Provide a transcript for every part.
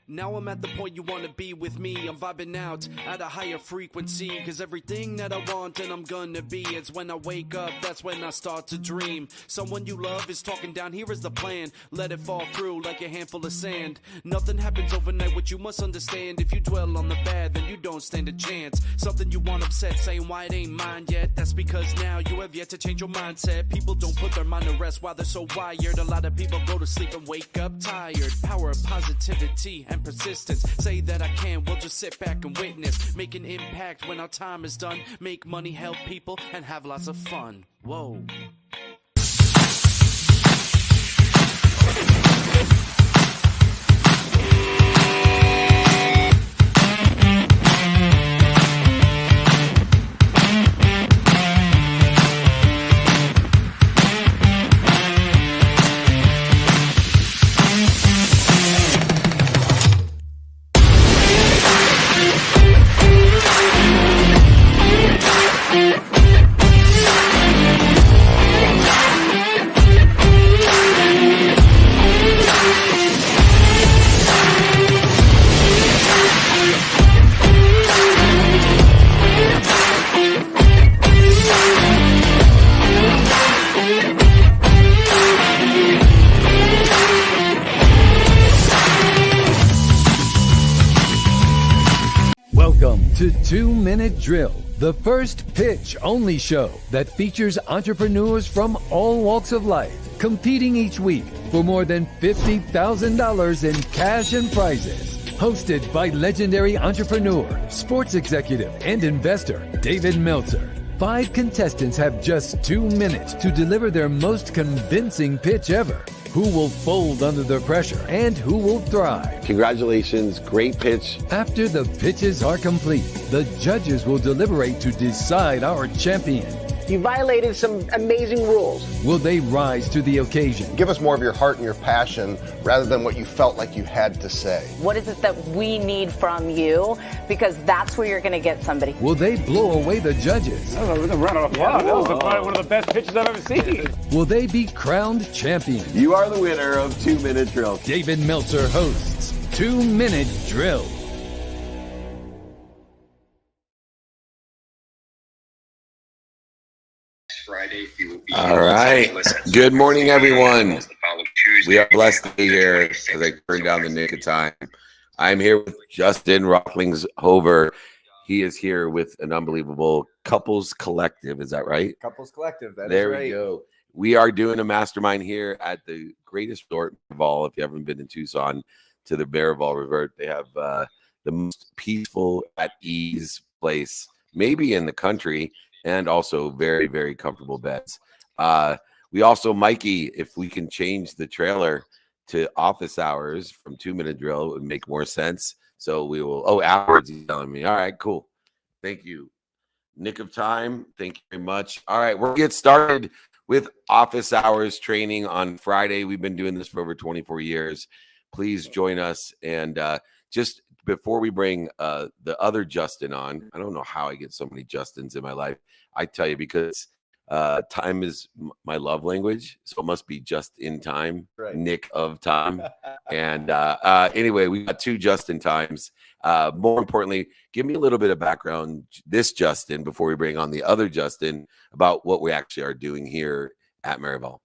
Now I'm at the point you wanna be with me. I'm vibing out at a higher frequency, cause everything that I want and I'm gonna be, it's when I wake up, that's when I start to dream. Someone you love is talking down, here is the plan. Let it fall through like a handful of sand. Nothing happens overnight, what you must understand. If you dwell on the bad, then you don't stand a chance. Something you want upset, saying why it ain't mine yet. That's because now you have yet to change your mindset. People don't put their mind to rest while they're so wired. A lot of people go to sleep and wake up tired. Power of positivity and persistence. Say that I can, we'll just sit back and witness. Make an impact when our time is done. Make money, help people, and have lots of fun. Whoa. Welcome to 2 Minute Drill, the first pitch only show that features entrepreneurs from all walks of life competing each week for more than $50,000 in cash and prizes. Hosted by legendary entrepreneur, sports executive, and investor David Meltzer. 5 contestants have just 2 minutes to deliver their most convincing pitch ever. Who will fold under the pressure and who will thrive? Congratulations, great pitch. After the pitches are complete, the judges will deliberate to decide our champion. You violated some amazing rules. Will they rise to the occasion? Give us more of your heart and your passion rather than what you felt like you had to say. What is it that we need from you? Because that's where you're going to get somebody. Will they blow away the judges? That was a run of applause. That was probably one of the best pitches I've ever seen. Will they be crowned champions? You are the winner of 2 Minute Drill. David Meltzer hosts 2 Minute Drill. Friday, you will be All right. Good morning, everyone. We are blessed to be here as I turn down the nick of time. I'm here with Justin Rocklingshover. He is here with an unbelievable Couples Collective. Is that right? Couples Collective. There we go. We are doing a mastermind here at the greatest resort of all. If you haven't been in Tucson, to the Bearval Resort, they have the most peaceful, at ease place, maybe in the country. And also very, very comfortable beds. We also, Mikey, if we can change the trailer to office hours from 2 Minute Drill, it would make more sense. So we will, hours, he's telling me. All right, cool. Thank you. Nick of time, thank you very much. All right, we'll get started with office hours training on Friday. We've been doing this for over 24 years. Please join us. And just before we bring the other Justin on, I don't know how I get so many Justins in my life. I tell you, because time is my love language, so it must be just in time, right. Nick of time. And anyway, we got 2 Justin times. More importantly, give me a little bit of background, this Justin, before we bring on the other Justin, about what we actually are doing here at Marival.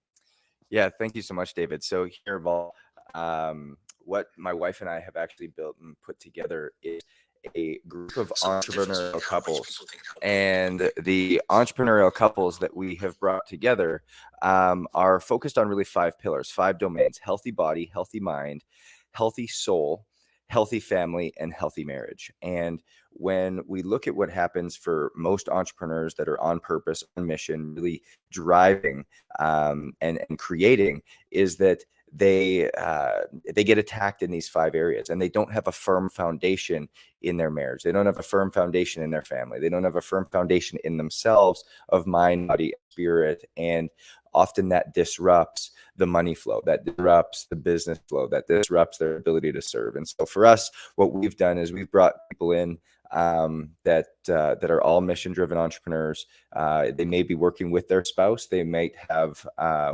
Yeah, thank you so much, David. So here, what my wife and I have actually built and put together is a group of entrepreneurial couples, and the entrepreneurial couples that we have brought together are focused on really 5 pillars, 5 domains: healthy body, healthy mind, healthy soul, healthy family, and healthy marriage. And when we look at what happens for most entrepreneurs that are on purpose, on mission, really driving and creating, is that they get attacked in these 5 areas, and they don't have a firm foundation in their marriage. They don't have a firm foundation in their family. They don't have a firm foundation in themselves of mind, body, spirit. And often that disrupts the money flow, that disrupts the business flow, that disrupts their ability to serve. And so for us, what we've done is we've brought people in that are all mission-driven entrepreneurs. They may be working with their spouse. They might have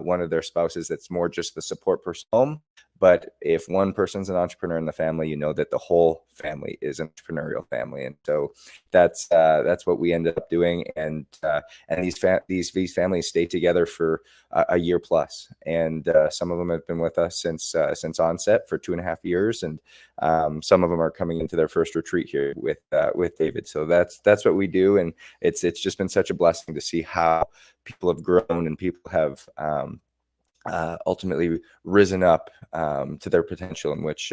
one of their spouses that's more just the support person home, But if one person's an entrepreneur in the family, you know that the whole family is an entrepreneurial family. And so that's what we ended up doing. And these families stay together for a year plus. And some of them have been with us since onset for 2.5 years. And some of them are coming into their first retreat here with David. So that's what we do. And it's just been such a blessing to see how people have grown and people have ultimately risen up to their potential in which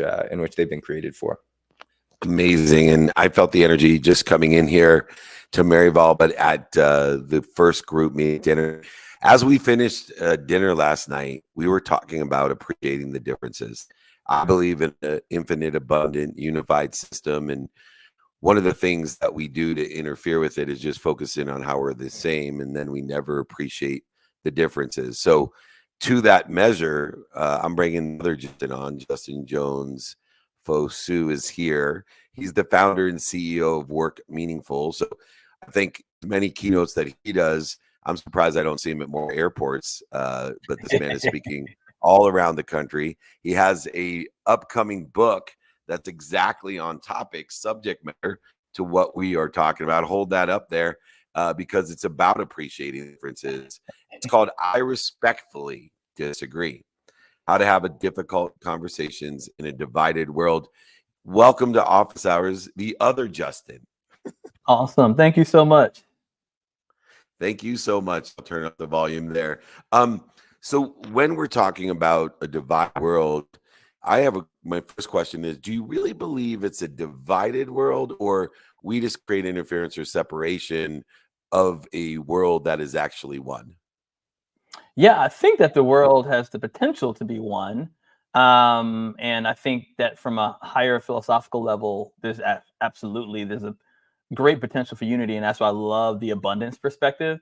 they've been created for. Amazing. And I felt the energy just coming in here to Maryval, but at the first group meeting dinner. As we finished dinner last night, we were talking about appreciating the differences. I believe in an infinite, abundant, unified system. And one of the things that we do to interfere with it is just focus in on how we're the same. And then we never appreciate the differences. So to that measure, I'm bringing another Justin on. Justin Jones Fosu is here. He's the founder and CEO of Work Meaningful. So I think many keynotes that he does, I'm surprised I don't see him at more airports. But this man is speaking all around the country. He has a upcoming book that's exactly on topic, subject matter to what we are talking about. Hold that up there. Because it's about appreciating differences. It's called I Respectfully Disagree. How to have difficult conversations in a divided world. Welcome to Office Hours, the other Justin. Awesome. Thank you so much. Thank you so much. I'll turn up the volume there. So when we're talking about a divided world, my first question is, do you really believe it's a divided world, or we just create interference or separation of a world that is actually one? Yeah, I think that the world has the potential to be one. And I think that from a higher philosophical level, there's a great potential for unity. And that's why I love the abundance perspective.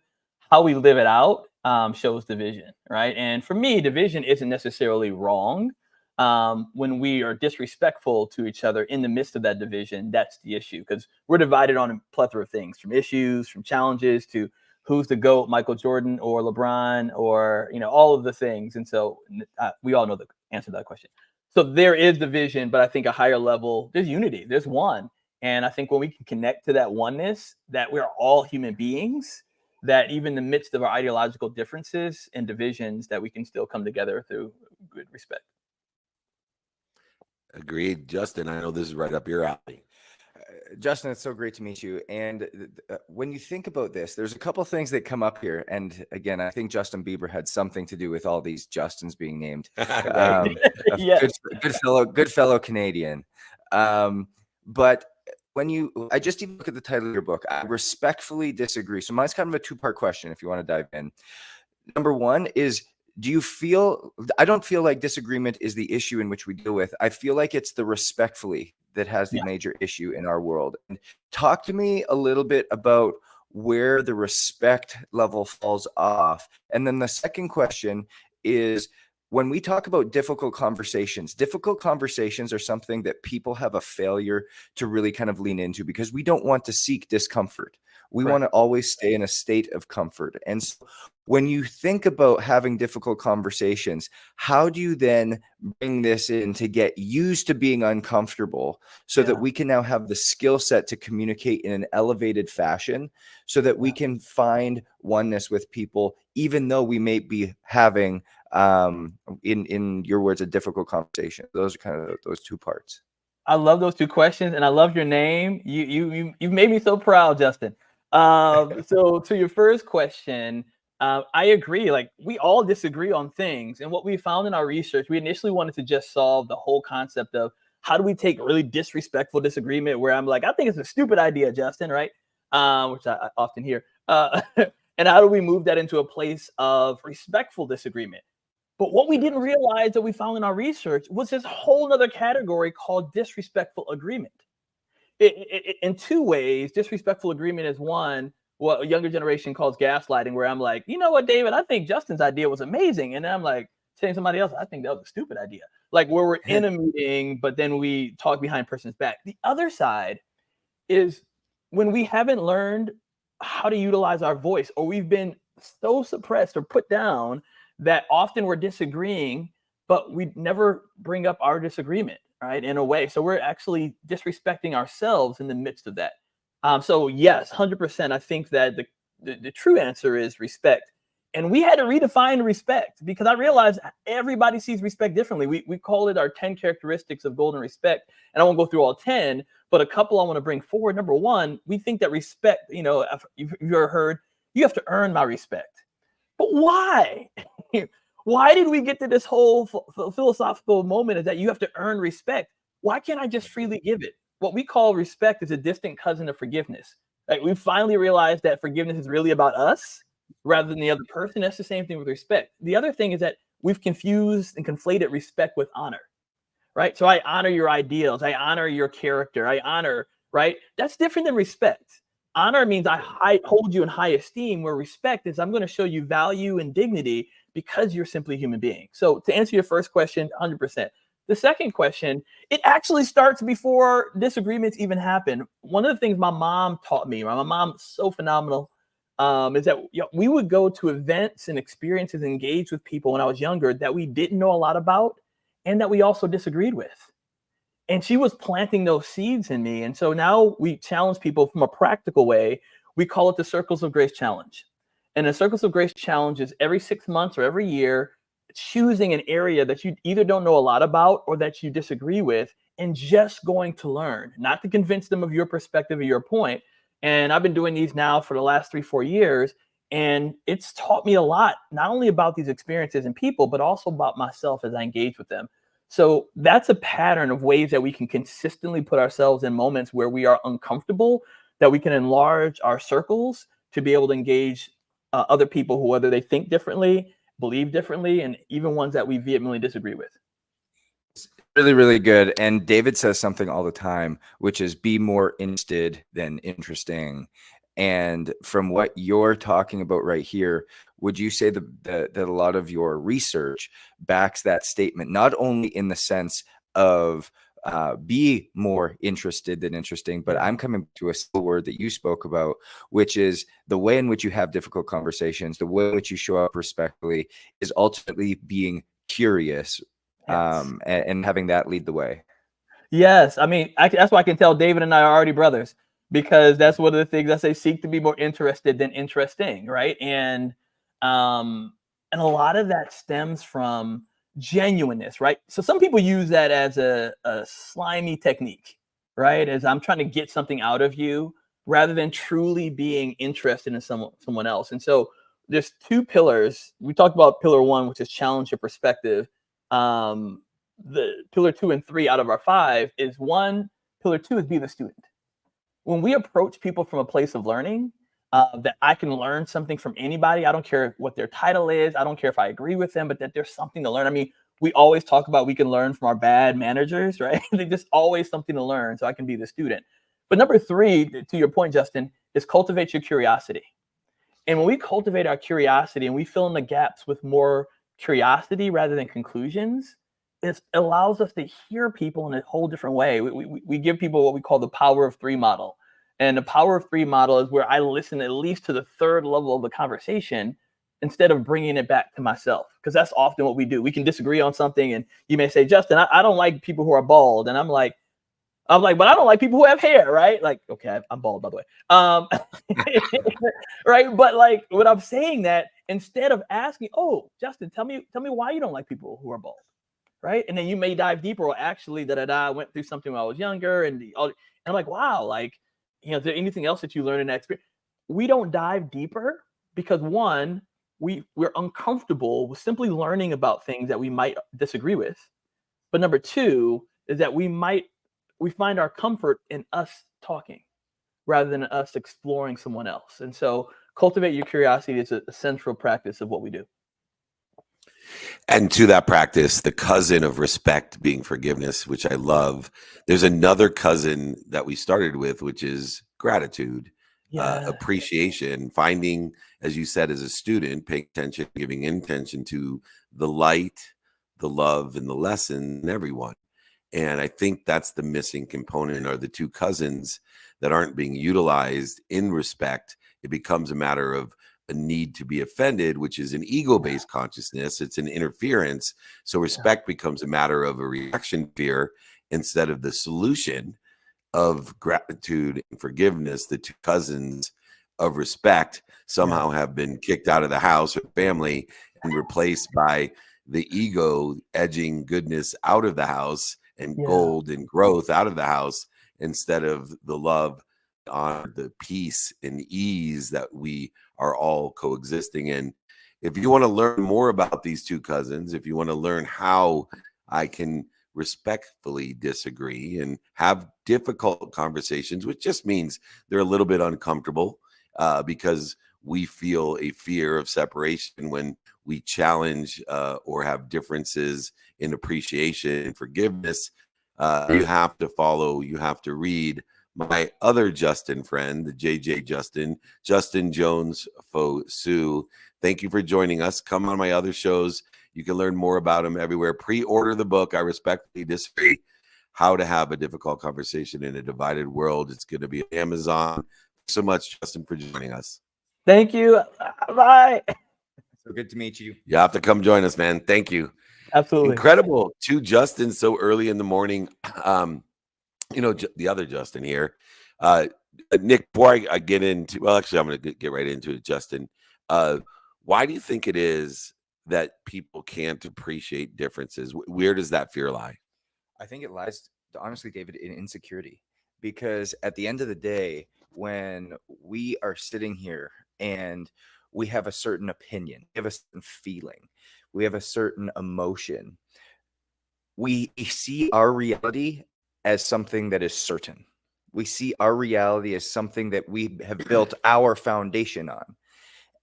How we live it out shows division, right? And for me, division isn't necessarily wrong. When we are disrespectful to each other in the midst of that division, that's the issue, because we're divided on a plethora of things, from issues, from challenges, to who's the GOAT, Michael Jordan or LeBron, or all of the things. And so we all know the answer to that question. So there is division, but I think a higher level, there's unity, there's one. And I think when we can connect to that oneness, that we're all human beings, that even in the midst of our ideological differences and divisions, that we can still come together through good respect. Agreed. Justin, I know this is right up your alley. Justin, it's so great to meet you. And when you think about this, there's a couple things that come up here. And again, I think Justin Bieber had something to do with all these Justins being named. Yeah. Good fellow Canadian. But I just even look at the title of your book, I respectfully disagree. So mine's kind of a two-part question if you want to dive in. Number one is, I don't feel like disagreement is the issue in which we deal with. I feel like it's the respectfully that has the major issue in our world. And talk to me a little bit about where the respect level falls off. And then the second question is, when we talk about difficult conversations are something that people have a failure to really kind of lean into, because we don't want to seek discomfort. We want to always stay in a state of comfort. And so when you think about having difficult conversations, how do you then bring this in to get used to being uncomfortable so that we can now have the skill set to communicate in an elevated fashion so that we can find oneness with people, even though we may be having, in your words, a difficult conversation? Those are kind of those two parts. I love those two questions, and I love your name. You've made me so proud, Justin. So to your first question, I agree. Like, we all disagree on things. And what we found in our research, we initially wanted to just solve the whole concept of how do we take really disrespectful disagreement where I'm like, I think it's a stupid idea, Justin, right? Which I often hear. And how do we move that into a place of respectful disagreement? But what we didn't realize that we found in our research was this whole other category called disrespectful agreement. In two ways, disrespectful agreement is one, what a younger generation calls gaslighting, where I'm like, you know what, David, I think Justin's idea was amazing. And then I'm like, saying to somebody else, I think that was a stupid idea. Like, where we're in a meeting, but then we talk behind a person's back. The other side is when we haven't learned how to utilize our voice, or we've been so suppressed or put down that often we're disagreeing, but we never bring up our disagreement, right? In a way. So we're actually disrespecting ourselves in the midst of that. So yes, 100%. I think that the true answer is respect. And we had to redefine respect because I realized everybody sees respect differently. We call it our 10 characteristics of golden respect. And I won't go through all 10, but a couple I want to bring forward. Number one, we think that respect, if you've ever heard, you have to earn my respect. But why? Why did we get to this whole philosophical moment of that you have to earn respect? Why can't I just freely give it? What we call respect is a distant cousin of forgiveness. Like we finally realized that forgiveness is really about us rather than the other person. That's the same thing with respect. The other thing is that we've confused and conflated respect with honor, right? So I honor your ideals. I honor your character. I honor, right? That's different than respect. Honor means I hold you in high esteem, where respect is I'm going to show you value and dignity because you're simply a human being. So to answer your first question, 100%. The second question, it actually starts before disagreements even happen. One of the things my mom taught me, my mom's so phenomenal, is that we would go to events and experiences, engage with people when I was younger that we didn't know a lot about and that we also disagreed with. And she was planting those seeds in me. And so now we challenge people from a practical way. We call it the Circles of Grace Challenge. And the Circles of Grace Challenge is every 6 months or every year, choosing an area that you either don't know a lot about or that you disagree with and just going to learn, not to convince them of your perspective or your point. And I've been doing these now for the last 3-4 years. And it's taught me a lot, not only about these experiences and people, but also about myself as I engage with them. So that's a pattern of ways that we can consistently put ourselves in moments where we are uncomfortable, that we can enlarge our circles to be able to engage other people who, whether they think differently, believe differently, and even ones that we vehemently disagree with. Really, really good. And David says something all the time, which is be more interested than interesting. And from what you're talking about right here, would you say that a lot of your research backs that statement, not only in the sense of be more interested than interesting, but I'm coming to a word that you spoke about, which is the way in which you have difficult conversations, the way in which you show up respectfully is ultimately being curious. Yes. And having that lead the way. Yes. I mean, that's why I can tell David and I are already brothers, because that's one of the things I say, seek to be more interested than interesting. Right. And a lot of that stems from genuineness. Right. So some people use that as a slimy technique, right? As I'm trying to get something out of you rather than truly being interested in someone else. And so there's 2 pillars. We talked about pillar 1, which is challenge your perspective. The pillar 2 and 3 out of our 5 is pillar 2 is be the student. When we approach people from a place of learning, that I can learn something from anybody. I don't care what their title is. I don't care if I agree with them, but that there's something to learn. I mean, we always talk about we can learn from our bad managers, right? There's just always something to learn. So I can be the student. But number 3, to your point, Justin, is cultivate your curiosity. And when we cultivate our curiosity and we fill in the gaps with more curiosity rather than conclusions, it allows us to hear people in a whole different way. We give people what we call the power of 3 model. And the power of 3 model is where I listen at least to the 3rd level of the conversation instead of bringing it back to myself. Because that's often what we do. We can disagree on something and you may say, Justin, I don't like people who are bald. And I'm like, but I don't like people who have hair, right? Like, okay, I'm bald, by the way. Right. But like when I'm saying that, instead of asking, oh, Justin, tell me why you don't like people who are bald. Right. And then you may dive deeper. Or actually, I went through something when I was younger. And I'm like, wow, like, is there anything else that you learned in that experience? We don't dive deeper because 1, we're uncomfortable with simply learning about things that we might disagree with. But number 2 is that we find our comfort in us talking rather than us exploring someone else. And so cultivate your curiosity is a central practice of what we do. And to that practice, the cousin of respect being forgiveness, which I love. There's another cousin that we started with, which is gratitude, appreciation, finding, as you said, as a student, paying attention, giving intention to the light, the love, and the lesson in everyone. And I think that's the missing component, are the 2 cousins that aren't being utilized in respect. It becomes a matter of a need to be offended, which is an ego-based consciousness. It's an interference. So respect becomes a matter of a reaction fear instead of the solution of gratitude and forgiveness. The two cousins of respect somehow have been kicked out of the house or family and replaced by the ego edging goodness out of the house and gold and growth out of the house, instead of the love, on the peace and ease that we are all coexisting in. If you want to learn more about these two cousins, if you want to learn how I can respectfully disagree and have difficult conversations, which just means they're a little bit uncomfortable because we feel a fear of separation when we challenge or have differences in appreciation and forgiveness. You have to follow, you have to read my other Justin friend, the JJ Justin Jones Fosu. Thank you for joining us. Come on my other shows. You can learn more about him everywhere. Pre-order the book, I Respectfully Disagree, How to Have a Difficult Conversation in a Divided World. It's going to be on Amazon. Thanks so much, Justin, for joining us. Thank you. Bye. So good to meet you. You have to come join us, man. Thank you. Absolutely. Incredible. Two Justins so early in the morning. You know, the other Justin here. Nick, before I get into, well, actually, I'm going to get right into it, Justin. Why do you think it is that people can't appreciate differences? Where does that fear lie? I think it lies, honestly, David, in insecurity. Because at the end of the day, when we are sitting here and we have a certain opinion, we have a certain feeling, we have a certain emotion, we see our reality as something that is certain. We see our reality as something that we have built our foundation on.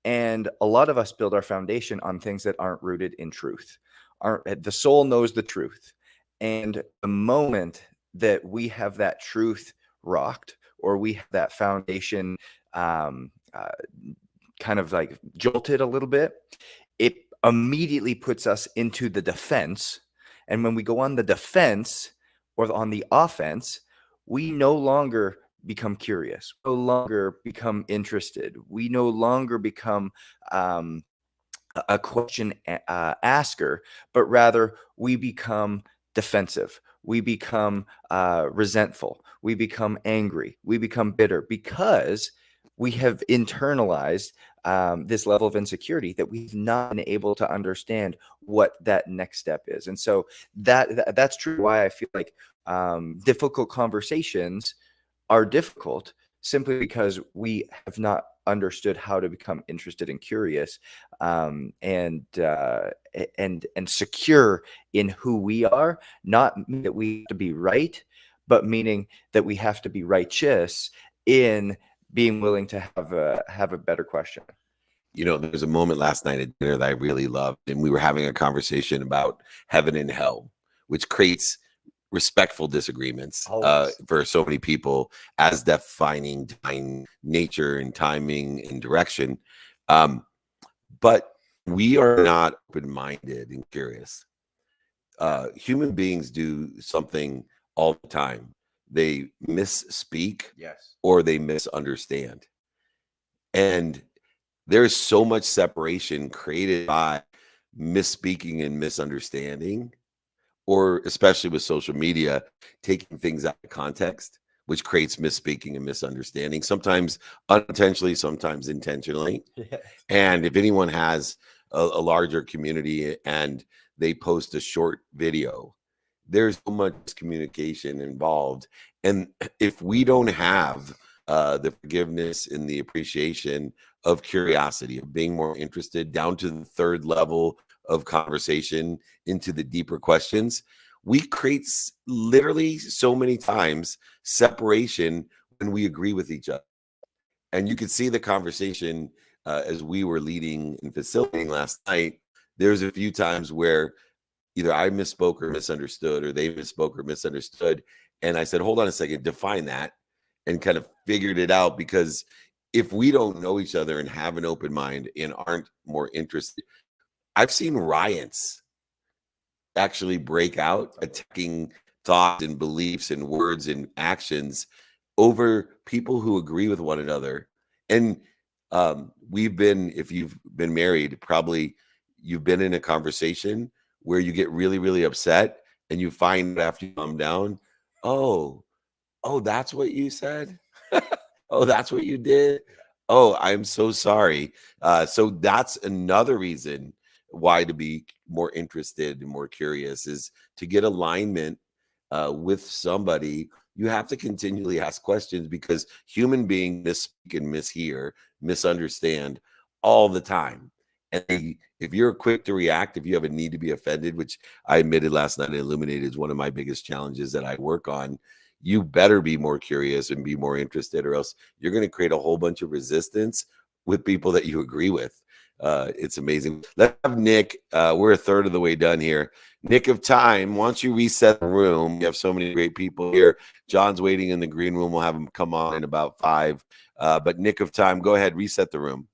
And a lot of us build our foundation on things that aren't rooted in truth. The soul knows the truth. And the moment that we have that truth rocked, or we have that foundation kind of like jolted a little bit, it immediately puts us into the defense. And when we go on the defense or on the offense, we no longer become curious, no longer become interested. We no longer become a question asker, but rather we become defensive. We become resentful. We become angry. We become bitter because we have internalized this level of insecurity that we've not been able to understand what that next step is. And so that's true why I feel like difficult conversations are difficult, simply because we have not understood how to become interested and curious, and secure in who we are. Not that we have to be right, but meaning that we have to be righteous in being willing to have a better question. You know, there was a moment last night at dinner that I really loved, and we were having a conversation about heaven and hell, which creates respectful disagreements for so many people as defining divine nature and timing and direction. But we are not open-minded and curious. Human beings do something all the time. They misspeak, yes, or they misunderstand. And there's so much separation created by misspeaking and misunderstanding, or especially with social media, taking things out of context, which creates misspeaking and misunderstanding, sometimes unintentionally, sometimes intentionally. Yes. And if anyone has a larger community and they post a short video, there's so much communication involved. And if we don't have the forgiveness and the appreciation of curiosity, of being more interested down to the third level of conversation into the deeper questions, we create literally so many times separation when we agree with each other. And you could see the conversation as we were leading and facilitating last night. There's a few times where either I misspoke or misunderstood, or they misspoke or misunderstood. And I said, hold on a second, define that, and kind of figured it out. Because if we don't know each other and have an open mind and aren't more interested, I've seen riots actually break out, attacking thoughts and beliefs and words and actions over people who agree with one another. And We've been, if you've been married, probably you've been in a conversation where you get really, really upset and you find after you calm down, oh, that's what you said. Oh, that's what you did. Oh, I'm so sorry. So that's another reason why to be more interested and more curious is to get alignment with somebody. You have to continually ask questions because human beings misspeak and mishear, misunderstand all the time. And if you're quick to react, if you have a need to be offended, which I admitted last night, Illuminated is one of my biggest challenges that I work on. You better be more curious and be more interested, or else you're going to create a whole bunch of resistance with people that you agree with. It's amazing. Let's have Nick. We're a third of the way done here. Nick of Time, why don't you reset the room? You have so many great people here. John's waiting in the green room. We'll have him come on in about 5. But Nick of Time, go ahead, reset the room.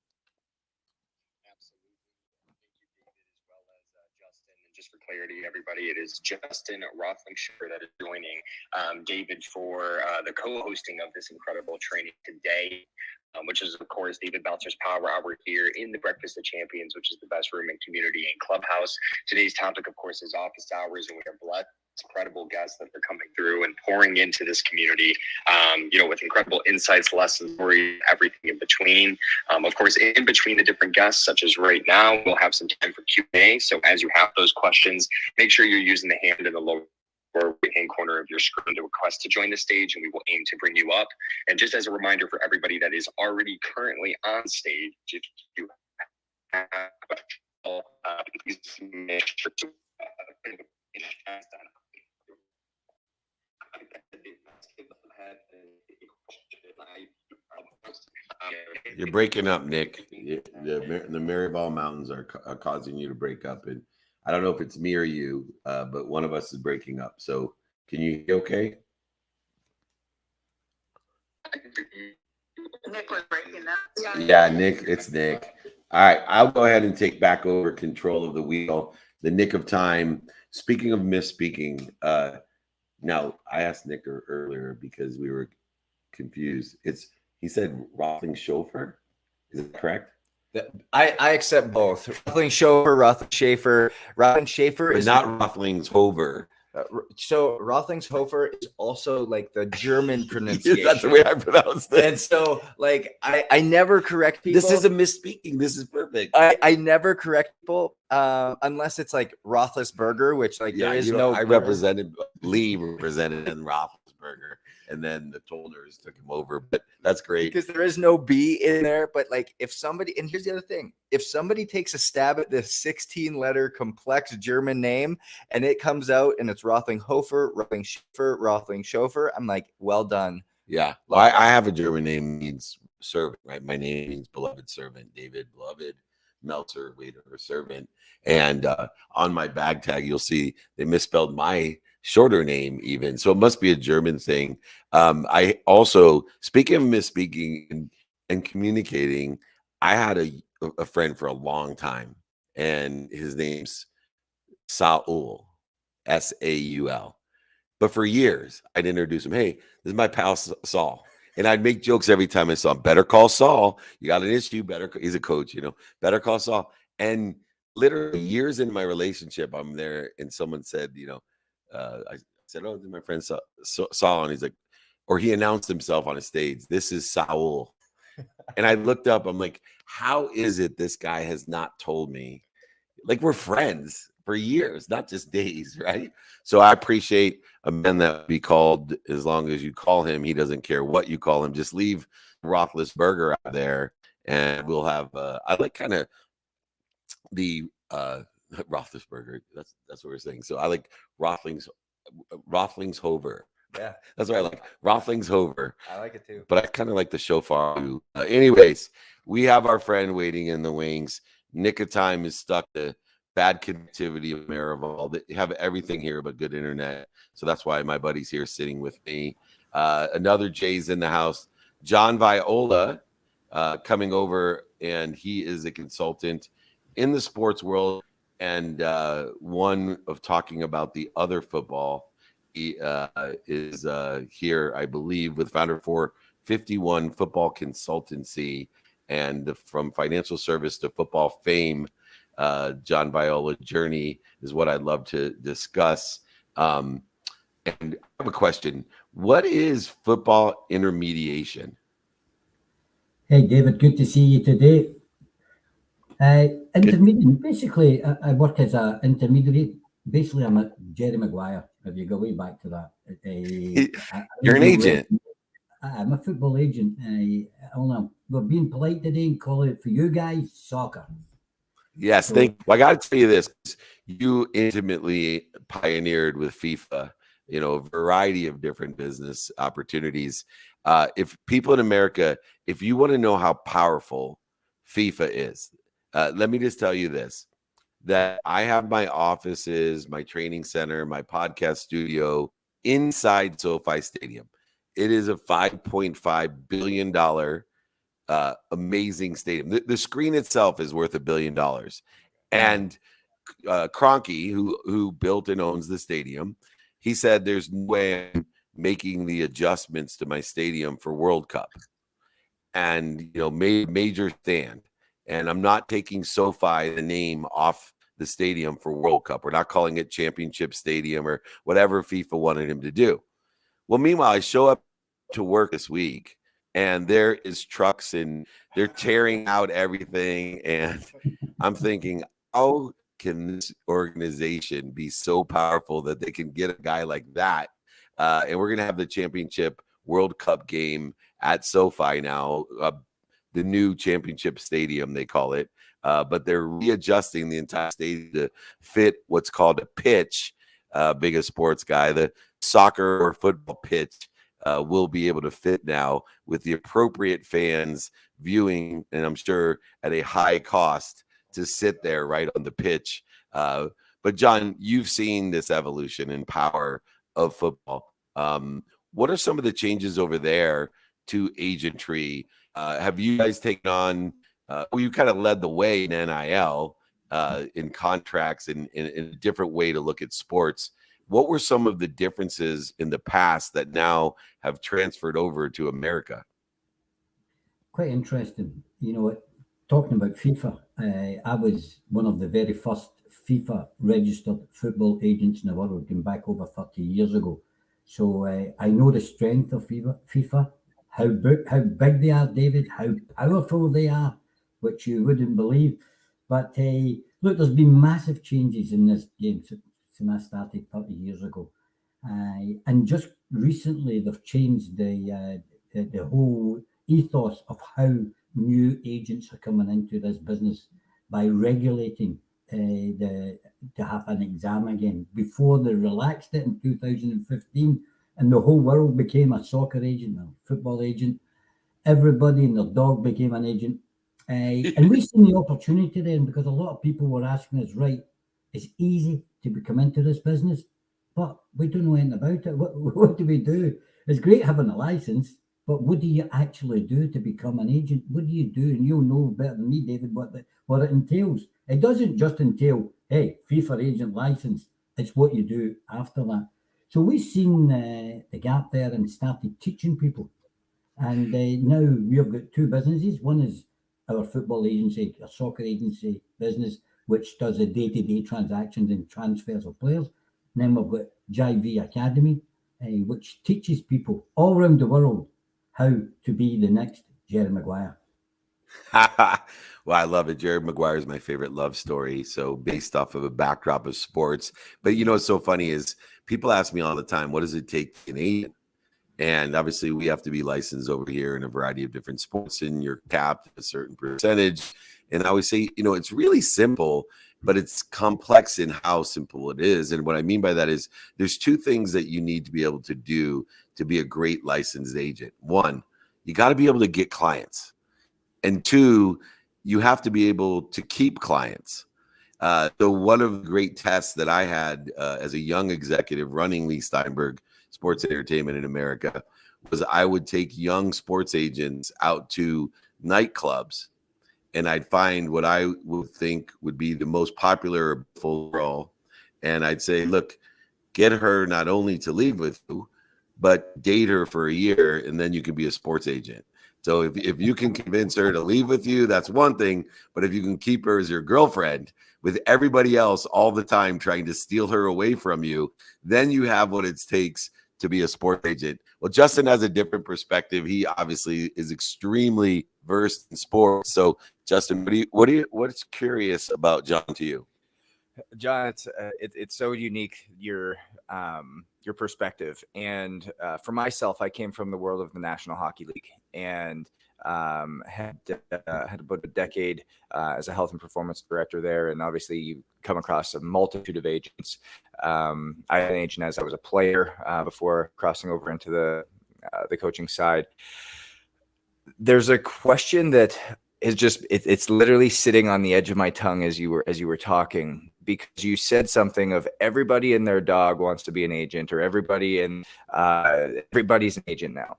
Just for clarity, everybody, it is Justin Rothling-Schiffer that is joining David for the co-hosting of this incredible training today, which is, of course, David Meltzer's Power Hour here in the Breakfast of Champions, which is the best room in community and clubhouse. Today's topic, of course, is office hours, and we are blessed. Incredible guests that are coming through and pouring into this community, with incredible insights, lessons, stories, everything in between. Of course, in between the different guests, such as right now, we'll have some time for Q&A. So as you have those questions, make sure you're using the hand in the lower right-hand corner of your screen to request to join the stage, and we will aim to bring you up. And just as a reminder for everybody that is already currently on stage, if you have please make sure to You're breaking up, Nick. The Marival Mountains are causing you to break up, and I don't know if it's me or you, but one of us is breaking up. So can you hear okay? Nick was breaking up. Yeah, Nick, it's Nick. All right, I'll go ahead and take back over control of the wheel. The Nick of Time. Speaking of misspeaking, now I asked Nick earlier because we were confused. He said Rothling-Schiffer. Is it correct? I accept both. Rothling-Schiffer, Rothling-Schiffer. Rothling-Schiffer is not Rothlingshofer. So Rothlingshofer is also like the German pronunciation. That's the way I pronounce it. And so, like, I never correct people. This isn't misspeaking. This is perfect. I never correct people unless it's like Roethlisberger, which there is no. I represented Lee represented in Roethlisberger, and then the Tolders took him over. But that's great because there is no B in there. But like, if somebody, and here's the other thing, if somebody takes a stab at this 16-letter complex German name and it comes out and it's Rothlingshofer, Rothling-Schiffer, Rothling-Schiffer, I'm like, well done. Yeah, well, I have a German name, means servant, right? My name means beloved servant, David, beloved Meltzer, waiter, servant. And on my bag tag, you'll see they misspelled my shorter name even. So it must be a German thing. I also, speaking of misspeaking and communicating, I had a friend for a long time, and his name's Saul, S-A-U-L. But for years, I'd introduce him. Hey, this is my pal Saul. And I'd make jokes every time I saw him. Better call Saul. You got an issue. He's a coach, better call Saul. And literally years into my relationship, I'm there and someone said, I said, oh, this is my friend Saul. And he's like, or he announced himself on a stage. This is Saul. And I looked up, I'm like, how is it this guy has not told me? Like, we're friends for years, not just days, right? So I appreciate a man that be called, as long as you call him, he doesn't care what you call him. Just leave Roethlisberger out there, and we'll have. I like kind of the Roethlisberger. That's what we're saying. So I like Roethlingshofer. Yeah, that's what I like. Roethlingshofer. I like it too. But I kind of like the shofar too. Anyways, we have our friend waiting in the wings. Nick of Time is stuck to bad connectivity of Marival. They have everything here but good internet. So that's why my buddy's here sitting with me. Another Jay's in the house. John Viola coming over, and he is a consultant in the sports world and one of talking about the other football. He is here, I believe, with founder for 51 Football Consultancy. And from financial service to football fame, John Viola journey is what I'd love to discuss. And I have a question. What is football intermediation? Hey, David, good to see you today. Intermediate, basically, I work as an intermediary. Basically, I'm a Jerry Maguire, if you go way back to that. You're an agent. I'm a football agent. We're being polite today and call it, for you guys, soccer. Yes, well, I got to tell you this. You intimately pioneered with FIFA, a variety of different business opportunities. If people in America, if you want to know how powerful FIFA is, let me just tell you this, that I have my offices, my training center, my podcast studio inside SoFi Stadium. It is a $5.5 billion amazing stadium. The screen itself is worth $1 billion. And Kroenke, who built and owns the stadium, he said there's no way I'm making the adjustments to my stadium for World Cup. And, made major stand. And I'm not taking SoFi, the name, off the stadium for World Cup. We're not calling it Championship Stadium or whatever FIFA wanted him to do. Well, meanwhile, I show up to work this week and there is trucks and they're tearing out everything. And I'm thinking, how can this organization be so powerful that they can get a guy like that? And we're going to have the Championship World Cup game at SoFi now, the new Championship Stadium, they call it. But they're readjusting the entire stadium to fit what's called a pitch. Big a sports guy, the soccer or football pitch will be able to fit now with the appropriate fans viewing, and I'm sure at a high cost to sit there right on the pitch. But John, you've seen this evolution and power of football. What are some of the changes over there to agentry? Have you guys taken on, you kind of led the way in NIL, in contracts and in a different way to look at sports. What were some of the differences in the past that now have transferred over to America? Quite interesting. Talking about FIFA, I was one of the very first FIFA registered football agents in the world, going back over 30 years ago. So I know the strength of FIFA, how big they are, David, how powerful they are, which you wouldn't believe. But look, there's been massive changes in this game since I started 30 years ago. And just recently, they've changed the whole ethos of how new agents are coming into this business by regulating to have an exam again. Before they relaxed it in 2015, and the whole world became a soccer agent, a football agent. Everybody and their dog became an agent. And we've seen the opportunity then, because a lot of people were asking us, right, it's easy to come into this business, but we don't know anything about it. What do we do? It's great having a license, but what do you actually do to become an agent? What do you do? And you'll know better than me, David, what it entails. It doesn't just entail, hey, FIFA agent license. It's what you do after that. So we've seen the gap there and started teaching people. And now we've got two businesses. One is our football agency, a soccer agency business, which does the day-to-day transactions and transfers of players. And then we've got JV Academy, which teaches people all around the world how to be the next Jerry Maguire. Well, I love it. Jerry Maguire is my favorite love story. So based off of a backdrop of sports. But what's so funny is people ask me all the time, what does it take to be an agent? And obviously we have to be licensed over here in a variety of different sports, and you're capped a certain percentage. And I always say, it's really simple, but it's complex in how simple it is. And what I mean by that is there's two things that you need to be able to do to be a great licensed agent. One, you got to be able to get clients. And two, you have to be able to keep clients. So one of the great tests that I had as a young executive running Lee Steinberg Sports Entertainment in America was I would take young sports agents out to nightclubs, and I'd find what I would think would be the most popular full girl, and I'd say, look, get her not only to leave with you, but date her for a year, and then you can be a sports agent. So if you can convince her to leave with you, that's one thing. But if you can keep her as your girlfriend with everybody else all the time trying to steal her away from you, then you have what it takes to be a sports agent. Well, Justin has a different perspective. He obviously is extremely versed in sports. So, Justin, what's curious about John to you? John, it's so unique, your perspective. And for myself, I came from the world of the National Hockey League and had about a decade as a health and performance director there. And obviously, you come across a multitude of agents. I had an agent as I was a player before crossing over into the coaching side. There's a question that is just it's literally sitting on the edge of my tongue as you were talking, because you said something of everybody and their dog wants to be an agent, or everybody's an agent now.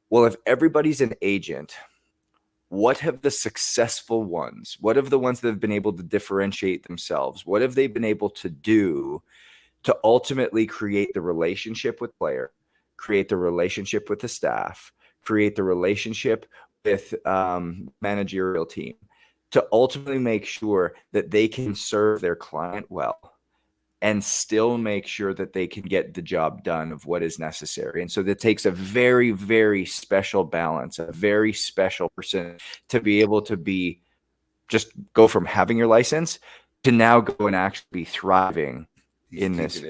Well, if everybody's an agent, what have the successful ones, what have the ones that have been able to differentiate themselves, what have they been able to do to ultimately create the relationship with player, create the relationship with the staff, create the relationship with managerial team, to ultimately make sure that they can serve their client well and still make sure that they can get the job done of what is necessary. And so that takes a very, very special balance, a very special person to be able to just go from having your license to now go and actually be thriving in this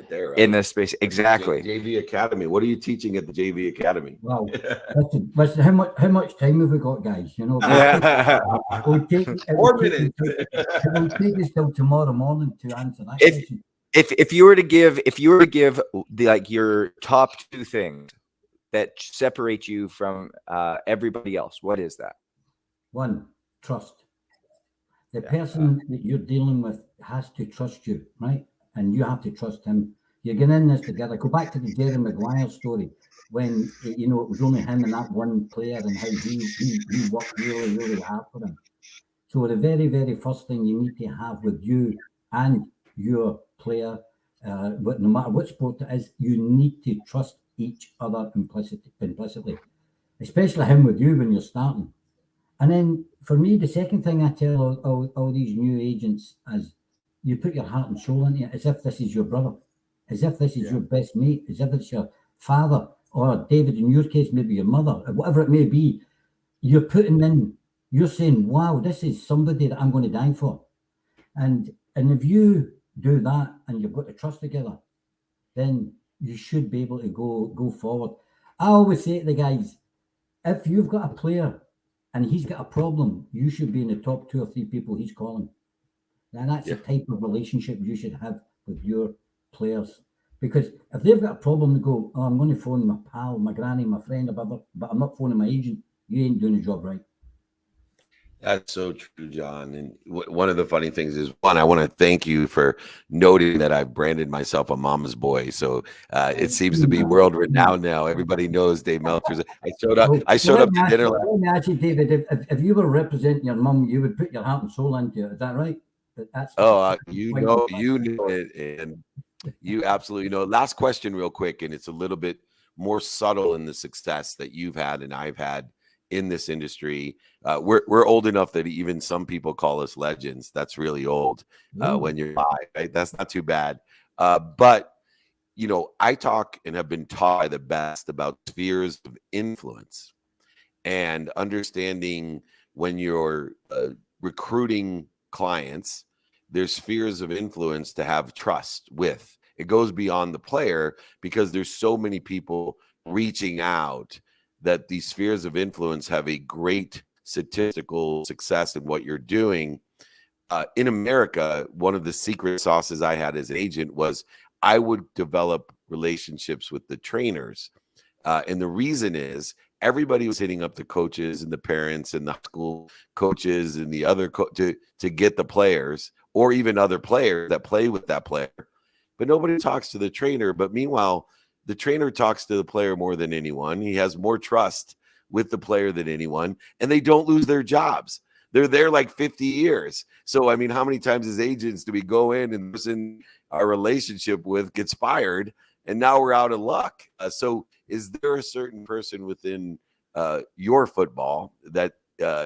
space. Exactly. JV Academy. What are you teaching at the JV Academy? Well, listen, how much time have we got, guys? You know, we'll take 4 minutes. It'll take us till tomorrow morning to answer that question. If you were to give your top two things that separate you from everybody else, what is that? One, trust. The person that you're dealing with has to trust you, right? And you have to trust him. You're getting in this together. Go back to the Jerry Maguire story when, it was only him and that one player, and how he worked really, really hard for him. So the very, very first thing you need to have with you and your player, but no matter what sport it is, you need to trust each other implicitly, especially him with you when you're starting. And then for me, the second thing I tell all these new agents is, you put your heart and soul into it as if this is your brother, as if this is your best mate, as if it's your father, or David, in your case, maybe your mother, whatever it may be. You're saying, wow, this is somebody that I'm going to die for. And if you do that and you've got the trust together, then you should be able to go forward. I always say to the guys, if you've got a player and he's got a problem, you should be in the top 2 or 3 people he's calling. And that's the type of relationship you should have with your players. Because if they've got a problem, they go, oh, I'm going to phone my pal, my granny, my friend, or whatever, but I'm not phoning my agent. You ain't doing the job right. That's so true, John. And one of the funny things is, one, I want to thank you for noting that I've branded myself a mama's boy. So it seems to be world renowned now. Everybody knows Dave Meltzer's. I showed up to dinner. Let me ask you, David, if you were representing your mum, you would put your heart and soul into it. Is that right? You knew it, and you absolutely know. Last question, real quick, and it's a little bit more subtle in the success that you've had and I've had in this industry. We're old enough that even some people call us legends. That's really old when you're 5, right? That's not too bad. But I talk and have been taught by the best about spheres of influence and understanding when you're recruiting clients, there's spheres of influence to have trust with. It goes beyond the player because there's so many people reaching out that these spheres of influence have a great statistical success in what you're doing. In America, one of the secret sauces I had as an agent was I would develop relationships with the trainers. And the reason is everybody was hitting up the coaches and the parents and the school coaches and the other to get the players, or even other players that play with that player. But nobody talks to the trainer. But meanwhile, the trainer talks to the player more than anyone. He has more trust with the player than anyone, and they don't lose their jobs. They're there like 50 years. So, I mean, how many times as agents do we go in and the person our relationship with gets fired, and now we're out of luck? So is there a certain person within your football that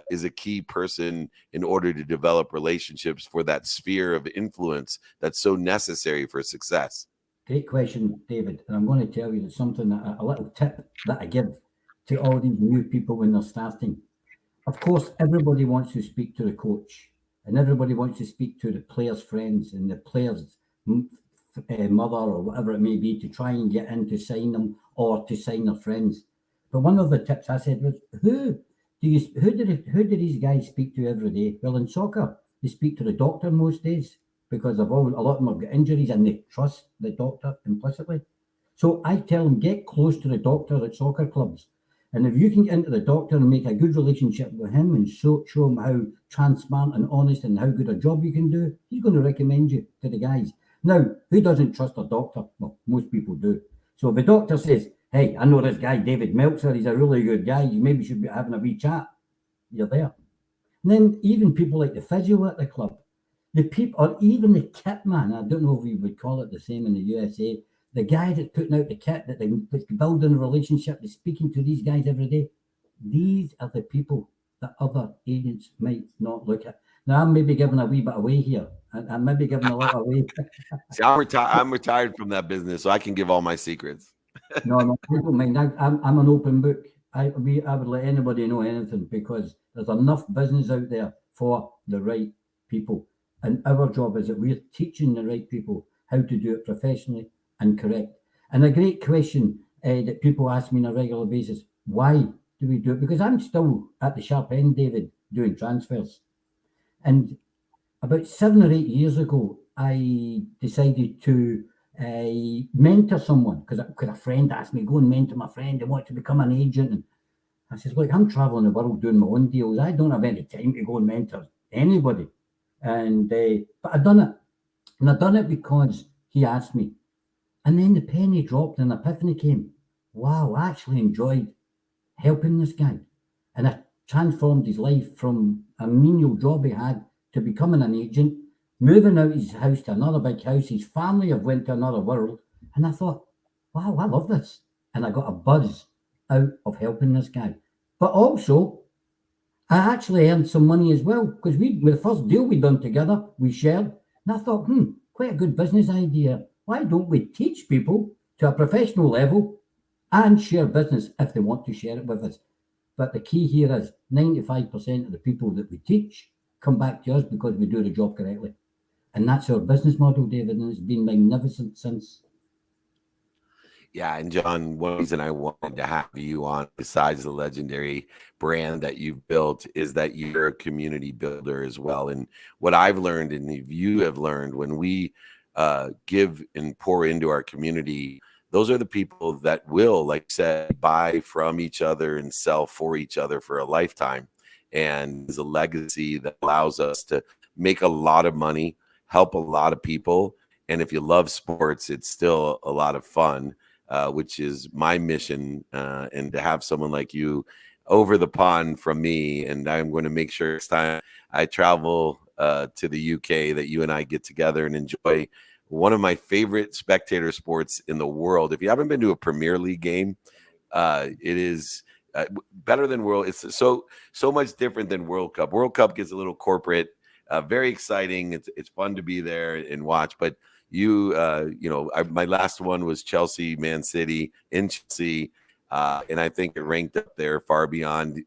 is a key person in order to develop relationships for that sphere of influence that's so necessary for success? Great question, David. And I'm going to tell you that something, a little tip that I give to all these new people when they're starting. Of course, everybody wants to speak to the coach, and everybody wants to speak to the players' friends and the players' mother or whatever it may be, to try and get in to sign them or to sign their friends. But one of the tips I said was, who do these guys speak to every day? Well, in soccer, they speak to the doctor most days, because a lot of them have got injuries and they trust the doctor implicitly. So I tell them, get close to the doctor at soccer clubs. And if you can get into the doctor and make a good relationship with him and show him how transparent and honest and how good a job you can do, he's going to recommend you to the guys. Now, who doesn't trust a doctor? Well, most people do. So if the doctor says, hey, I know this guy, David Meltzer, he's a really good guy, you maybe should be having a wee chat, you're there. And then even people like the physio at the club, the people, or even the kit man, I don't know if we would call it the same in the USA, the guy that's putting out the kit, that's building a relationship, that's speaking to these guys every day, these are the people that other agents might not look at. Now, I'm maybe giving a wee bit away here. I'm maybe giving a lot away. See, I'm retired from that business, so I can give all my secrets. No, I don't mind. I'm an open book. I would let anybody know anything, because there's enough business out there for the right people. And our job is that we're teaching the right people how to do it professionally and correct. And a great question that people ask me on a regular basis, why do we do it? Because I'm still at the sharp end, David, doing transfers. And about 7 or 8 years ago, I decided to mentor someone, because a friend asked me, go and mentor my friend, they want to become an agent. And I said, look, I'm traveling the world doing my own deals. I don't have any time to go and mentor anybody. And but I've done it. And I've done it because he asked me. And then the penny dropped and an epiphany came. Wow, I actually enjoyed helping this guy. And I transformed his life from a menial job he had to becoming an agent, moving out his house to another big house. His family have went to another world. And I thought, wow, I love this. And I got a buzz out of helping this guy. But also, I actually earned some money as well, because with the first deal we done together, we shared. And I thought, quite a good business idea. Why don't we teach people to a professional level and share business if they want to share it with us? But the key here is 95% of the people that we teach come back to us because we do the job correctly. And that's our business model, David, and it's been magnificent since. Yeah, and John, one reason I wanted to have you on, besides the legendary brand that you've built, is that you're a community builder as well. And what I've learned, and you have learned, when we give and pour into our community, those are the people that will, like I said, buy from each other and sell for each other for a lifetime. And is a legacy that allows us to make a lot of money, help a lot of people. And if you love sports, it's still a lot of fun. Which is my mission, and to have someone like you over the pond from me. And I'm going to make sure next time I travel to the UK that you and I get together and enjoy one of my favorite spectator sports in the world. If you haven't been to a Premier League game, it is better than World. It's so much different than World Cup. World Cup gets a little corporate, very exciting. It's fun to be there and watch, but my last one was Chelsea, Man City in Chelsea. And I think it ranked up there far beyond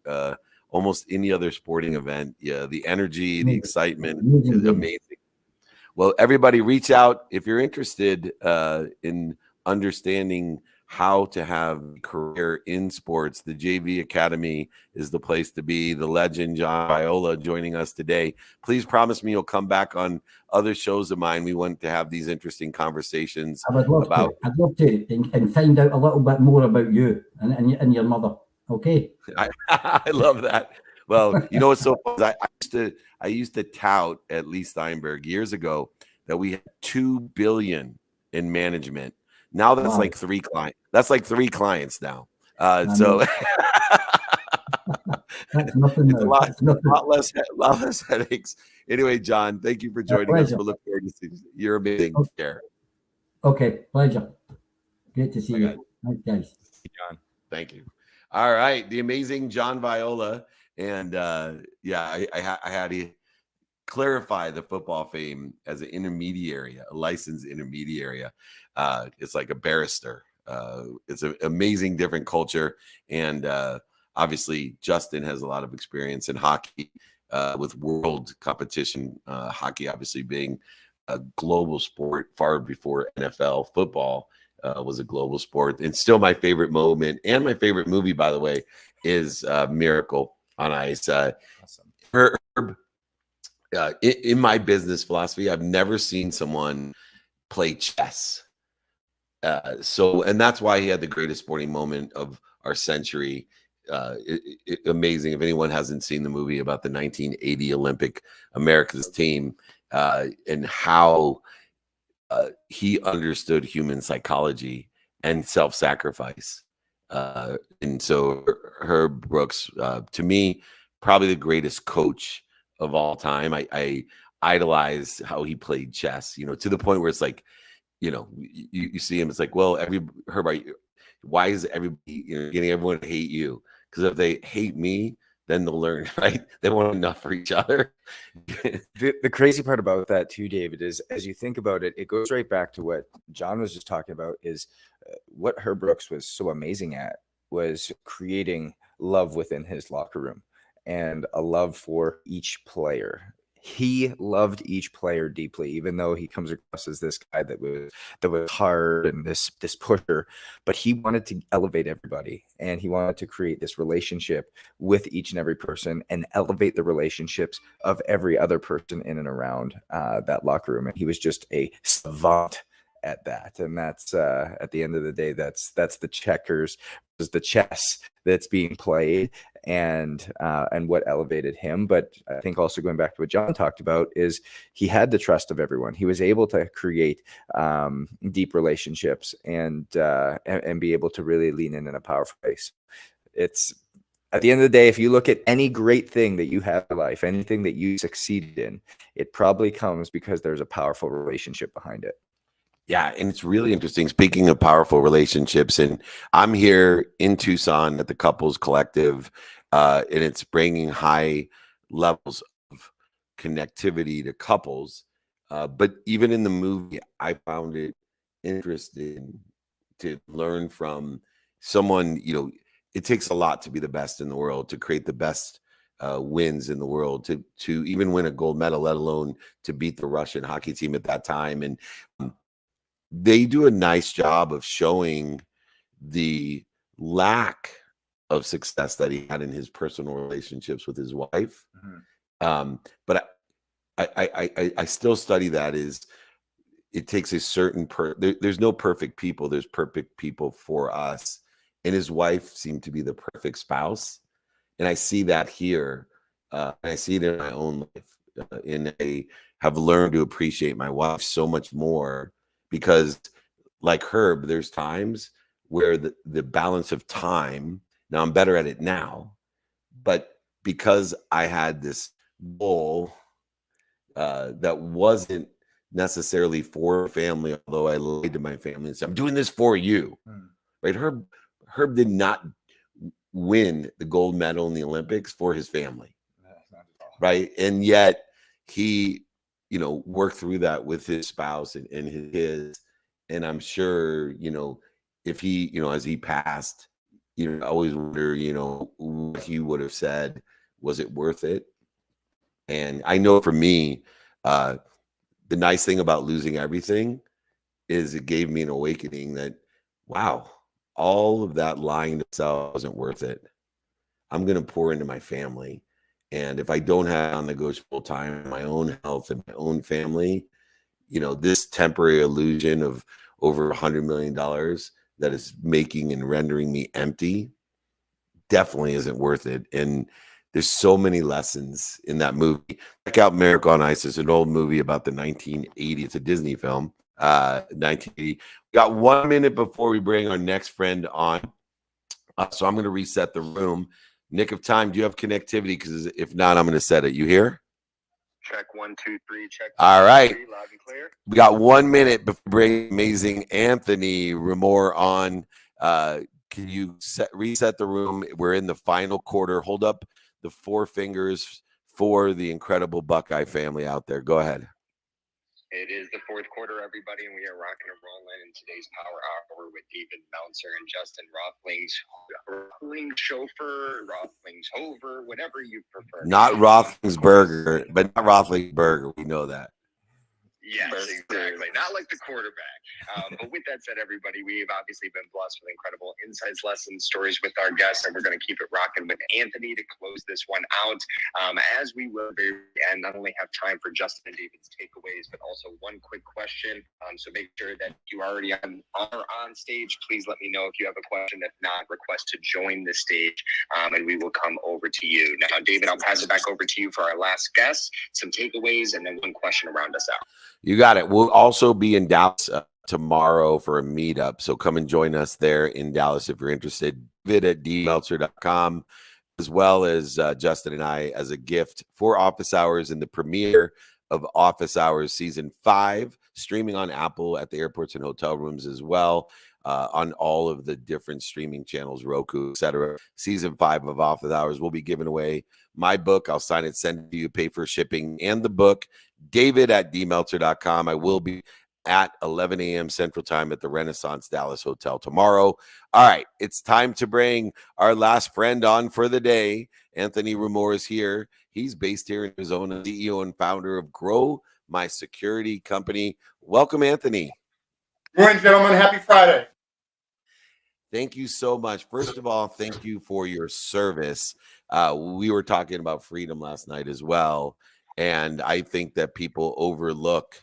almost any other sporting event. Yeah, the energy, the excitement is amazing. Well, everybody reach out if you're interested in understanding how to have a career in sports. The JV Academy is the place to be. The legend John Viola joining us today. Please promise me you'll come back on other shows of mine. We want to have these interesting conversations. I'd love to and find out a little bit more about you and your mother. Okay. I love that. Well, you know what's so fun? I used to tout at Lee Steinberg years ago that we had $2 billion in management. Now that's like 3 clients. That's like 3 clients now. So that's nothing. It's a lot less headaches. Anyway, John, thank you for joining us. We'll look forward to seeing you. You're amazing. Okay, pleasure. Great to see you. Thanks, guys. John, thank you. All right, the amazing John Viola, and yeah, I had to clarify the football fame as an intermediary, a licensed intermediary. It's like a barrister. It's an amazing different culture, and obviously Justin has a lot of experience in hockey with world competition. Hockey, obviously, being a global sport far before NFL. Football was a global sport, and still my favorite moment and my favorite movie, by the way, is Miracle on Ice. Awesome. Herb, in my business philosophy, I've never seen someone play chess. And that's why he had the greatest sporting moment of our century. Amazing. If anyone hasn't seen the movie about the 1980 Olympic America's team and how he understood human psychology and self-sacrifice. And so Herb Brooks, to me, probably the greatest coach of all time. I idolized how he played chess, to the point where it's like, you see him, it's like, well, Herb, why is everybody, getting everyone to hate you? Because if they hate me, then they'll learn, right? They want enough for each other. The crazy part about that too, David, is as you think about it, it goes right back to what John was just talking about, is what Herb Brooks was so amazing at was creating love within his locker room and a love for each player. He loved each player deeply, even though he comes across as this guy that was hard and this pusher, but he wanted to elevate everybody, and he wanted to create this relationship with each and every person and elevate the relationships of every other person in and around that locker room. And he was just a savant at that. And that's at the end of the day, that's the checkers, is the chess that's being played, and what elevated him. But I think also going back to what John talked about is he had the trust of everyone. He was able to create deep relationships and be able to really lean in a powerful place. It's at the end of the day, if you look at any great thing that you have in life, anything that you succeeded in, it probably comes because there's a powerful relationship behind it. Yeah, and it's really interesting. Speaking of powerful relationships, and I'm here in Tucson at the Couples Collective, and it's bringing high levels of connectivity to couples. But even in the movie, I found it interesting to learn from someone. It takes a lot to be the best in the world, to create the best wins in the world, to even win a gold medal, let alone to beat the Russian hockey team at that time. And they do a nice job of showing the lack of success that he had in his personal relationships with his wife. Mm-hmm. But I still study that is it takes a certain there's no perfect people. There's perfect people for us. And his wife seemed to be the perfect spouse. And I see that here. And I see it in my own life. I have learned to appreciate my wife so much more. Because like Herb, there's times where the balance of time, now I'm better at it now, but because I had this goal that wasn't necessarily for family, although I lied to my family and said, I'm doing this for you, right? Herb did not win the gold medal in the Olympics for his family, right? And yet he work through that with his spouse and his, and I'm sure, if he, as he passed, I always wonder, what he would have said, was it worth it? And I know for me, the nice thing about losing everything is it gave me an awakening that, wow, all of that lying to self wasn't worth it. I'm going to pour into my family. And if I don't have non-negotiable time in my own health and my own family, this temporary illusion of over $100 million that is making and rendering me empty definitely isn't worth it. And there's so many lessons in that movie. Check out Miracle on Ice. It's an old movie about the 1980s. It's a Disney film, 1980. We got 1 minute before we bring our next friend on. So I'm going to reset the room. Nick of time, do you have connectivity? Because if not, I'm going to set it. You here? Check 1, 2, 3. Check. All right. 3, loud and clear. We got 1 minute before bringing amazing Anthony Ramore on. can you reset the room? We're in the final quarter. Hold up the 4 fingers for the incredible Buckeye family out there. Go ahead. It is the fourth quarter, everybody, and we are rocking and rolling in today's Power Hour with David Meltzer and Justin Rothlingshofer, Hover, whatever you prefer. Not Roethlisberger, but not Roethlisberger. We know that. Yes, exactly. Not like the quarterback. But with that said, everybody, we've obviously been blessed with incredible insights, lessons, stories with our guests, and we're going to keep it rocking with Anthony to close this one out. As we will and not only have time for Justin and David's takeaways, but also one quick question. So make sure that you are already on stage. Please let me know if you have a question. If not, request to join the stage, and we will come over to you. Now, David, I'll pass it back over to you for our last guest, some takeaways, and then one question to round us out. You got it. We'll also be in Dallas tomorrow for a meetup. So come and join us there in Dallas if you're interested. David at dmeltzer.com, as well as Justin and I as a gift for Office Hours and the premiere of Office Hours Season 5, streaming on Apple at the airports and hotel rooms as well, on all of the different streaming channels, Roku, etc. Season 5 of Office Hours. We'll be giving away my book. I'll sign it, send it to you, pay for shipping and the book. David at dmeltzer.com. I will be at 11 a.m. Central Time at the Renaissance Dallas Hotel tomorrow. All right, it's time to bring our last friend on for the day. Anthony Rumor is here. He's based here in Arizona, CEO and founder of Grow My Security Company. Welcome, Anthony. Good morning, gentlemen. Happy Friday. Thank you so much. First of all, thank you for your service. We were talking about freedom last night as well. And I think that people overlook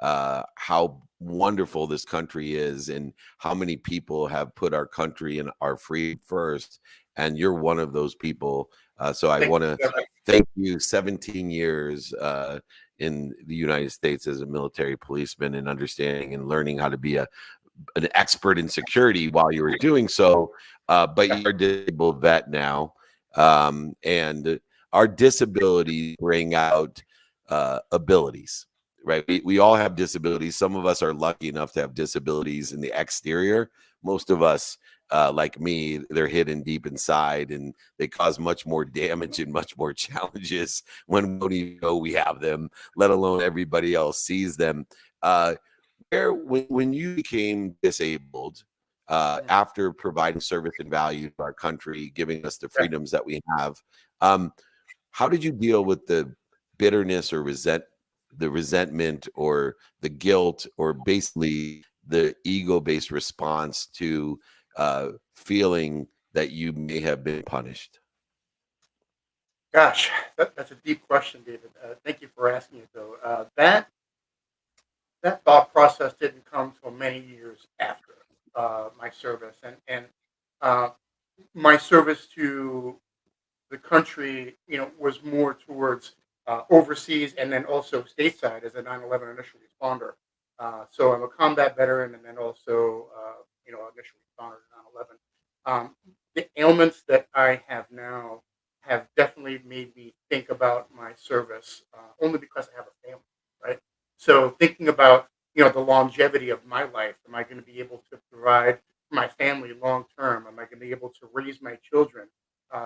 how wonderful this country is and how many people have put our country and our freedom first. And you're one of those people. So I want to thank you. 17 years in the United States as a military policeman and understanding and learning how to be an expert in security while you were doing so. But you're a disabled vet now. And our disabilities bring out abilities, right? We all have disabilities. Some of us are lucky enough to have disabilities in the exterior. Most of us, like me, they're hidden deep inside and they cause much more damage and much more challenges when we don't even know we have them, let alone everybody else sees them. When you became disabled, after providing service and value to our country, giving us the freedoms that we have, how did you deal with the bitterness or resentment or the guilt or basically the ego-based response to feeling that you may have been punished? Gosh, that's a deep question, David. Thank you for asking it, though. That thought process didn't come till many years after my service, and my service to the country, was more towards overseas and then also stateside as a 9/11 initial responder. So I'm a combat veteran and then also, initial responder to 9/11. The ailments that I have now have definitely made me think about my service, only because I have a family, right? So thinking about, the longevity of my life, am I going to be able to provide for my family long term? Am I going to be able to raise my children?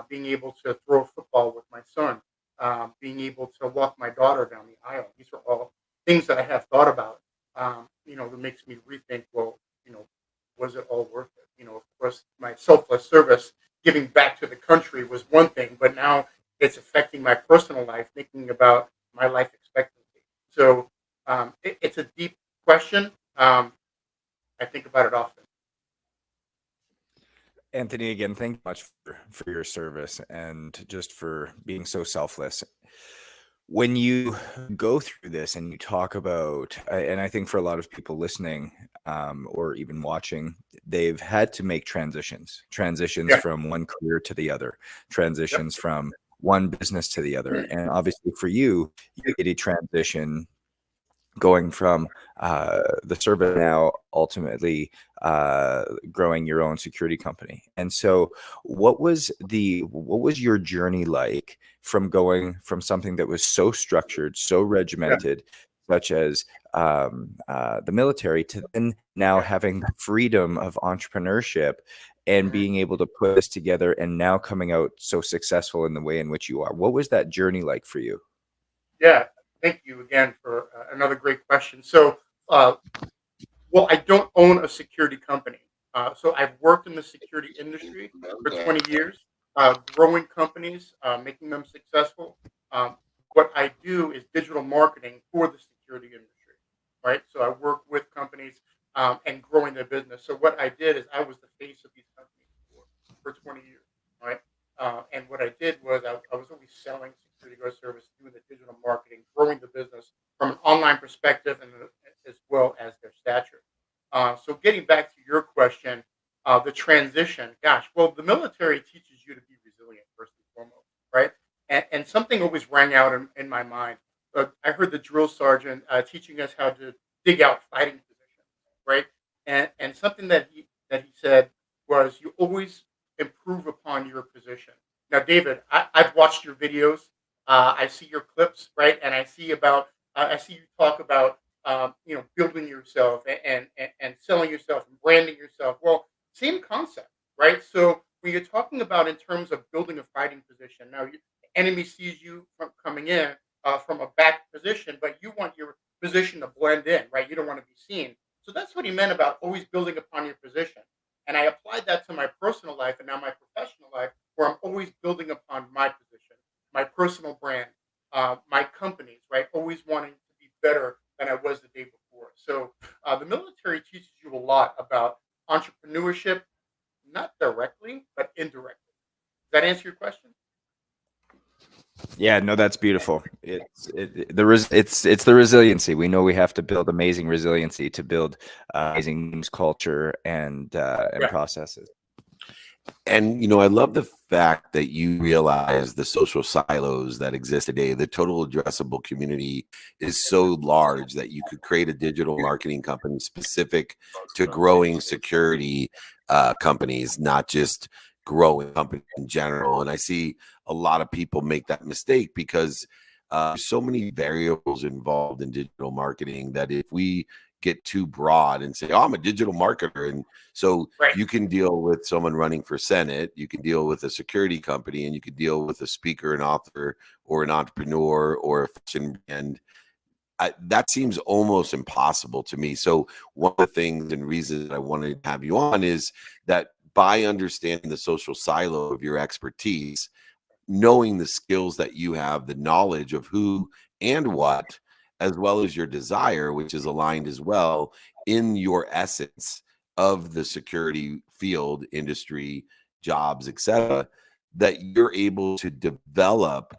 Being able to throw football with my son, being able to walk my daughter down the aisle. These are all things that I have thought about, that makes me rethink, well, was it all worth it? Of course, my selfless service, giving back to the country was one thing, but now it's affecting my personal life, thinking about my life expectancy. So it's a deep question. I think about it often. Anthony, again, thank you much for your service and just for being so selfless. When you go through this and you talk about, and I think for a lot of people listening or even watching, they've had to make transitions from one career to the other, transitions from one business to the other. And obviously for you, you made a transition going from the service now ultimately growing your own security company. And so what was your journey like from going from something that was so structured, so regimented, such as the military to then now having the freedom of entrepreneurship and being able to put this together and now coming out so successful in the way in which you are. What was that journey like for you? Yeah, thank you again for another great question. So, well, I don't own a security company. So I've worked in the security industry for 20 years, growing companies, making them successful. What I do is digital marketing for the security industry, right? So I work with companies and growing their business. So what I did is I was the face of these companies for 20 years, right? And what I did was I was always selling security guard service, doing the digital marketing, growing the business from an online perspective and as well as their stature. So getting back to your question, the transition, gosh, well, the military teaches you to be resilient first and foremost, right? And something always rang out in my mind. I heard the drill sergeant teaching us how to dig out fighting positions, right? And something that he said was you always improve upon your position. Now, David, I've watched your videos. I see your clips, right? And I see you talk about building yourself and selling yourself and branding yourself. Well, same concept, right? So when you're talking about in terms of building a fighting position, now the enemy sees you from coming in from a back position, but you want your position to blend in, right? You don't want to be seen. So that's what he meant about always building upon your position. And I applied that to my personal life and now my professional life, where I'm always building upon my position, my personal brand, my companies, right? Always wanting to be better than I was the day before. So the military teaches you a lot about entrepreneurship, not directly, but indirectly. Does that answer your question? Yeah, no, that's beautiful. It's the resiliency. We know we have to build amazing resiliency to build amazing teams, culture and processes. And I love the fact that you realize the social silos that exist today. The total addressable community is so large that you could create a digital marketing company specific to growing security companies, not just growing companies in general. And I see a lot of people make that mistake because so many variables involved in digital marketing that if we get too broad and say, oh, I'm a digital marketer. And so you can deal with someone running for Senate, you can deal with a security company, and you can deal with a speaker, an author, or an entrepreneur, or a fashion brand. That seems almost impossible to me. So one of the things and reasons I wanted to have you on is that by understanding the social silo of your expertise, knowing the skills that you have, the knowledge of who and what, as well as your desire, which is aligned as well in your essence of the security field, industry, jobs, etc., that you're able to develop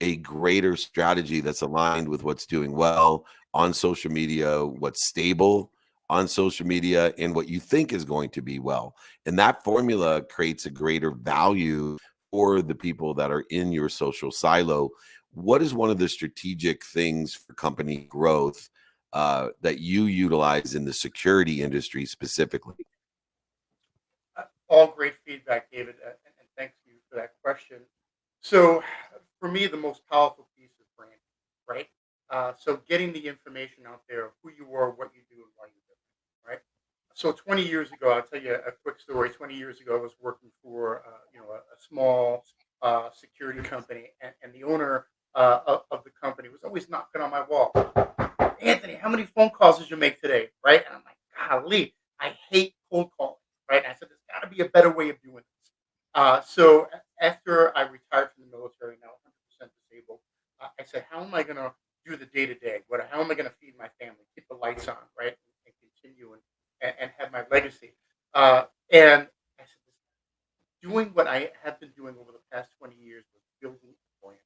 a greater strategy that's aligned with what's doing well on social media, what's stable on social media, and what you think is going to be well. And that formula creates a greater value for the people that are in your social silo. What is one of the strategic things for company growth that you utilize in the security industry specifically? All great feedback, David, and thanks you for that question. So for me, the most powerful piece is branding, right? So getting the information out there of who you are, what you do, and why you do it, right? So 20 years ago, I'll tell you a quick story. 20 years ago, I was working for a small security company, and the owner of the company was always knocking on my wall. Anthony, how many phone calls did you make today? Right? And I'm like, golly, I hate cold calling. Right? And I said, there's got to be a better way of doing this. So after I retired from the military, now 100% disabled, I said, how am I going to do the day to day? How am I going to feed my family, keep the lights on, right, and continue and have my legacy? And I said, doing what I have been doing over the past 20 years was building a brand.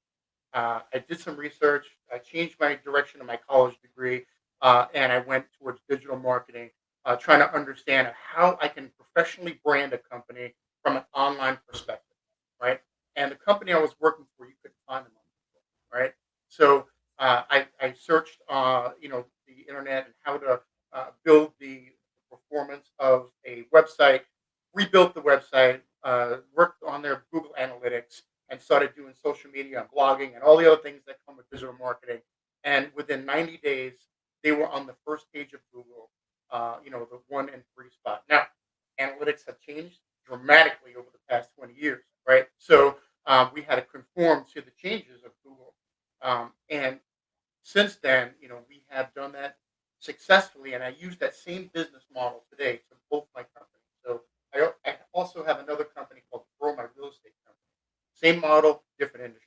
I did some research. I changed my direction of my college degree, and I went towards digital marketing, trying to understand how I can professionally brand a company from an online perspective, right? And the company I was working for, you couldn't find them on, right? So I searched, the internet and how to build the performance of a website, rebuilt the website, worked on their Google Analytics, and started doing social media and blogging and all the other things that come with digital marketing. And within 90 days, they were on the first page of Google, the 1 and 3 spot. Now, analytics have changed dramatically over the past 20 years, right? So we had to conform to the changes of Google. And since then, we have done that successfully, and I use that same business model today to both my companies. So I also have another company called Grow My Real Estate Company. Same model, different industry.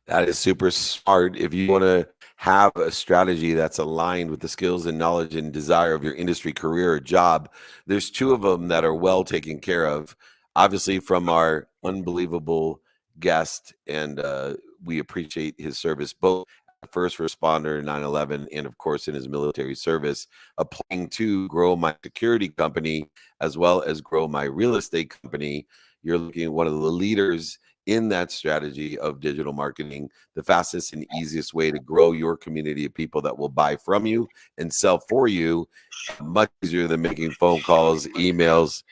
That is super smart. If you want to have a strategy that's aligned with the skills and knowledge and desire of your industry, career, or job, there's two of them that are well taken care of. Obviously, from our unbelievable guest, and we appreciate his service, both first responder, 9/11, and of course in his military service, applying to grow my security company as well as grow my real estate company. You're looking at one of the leaders in that strategy of digital marketing, the fastest and easiest way to grow your community of people that will buy from you and sell for you, much easier than making phone calls, emails,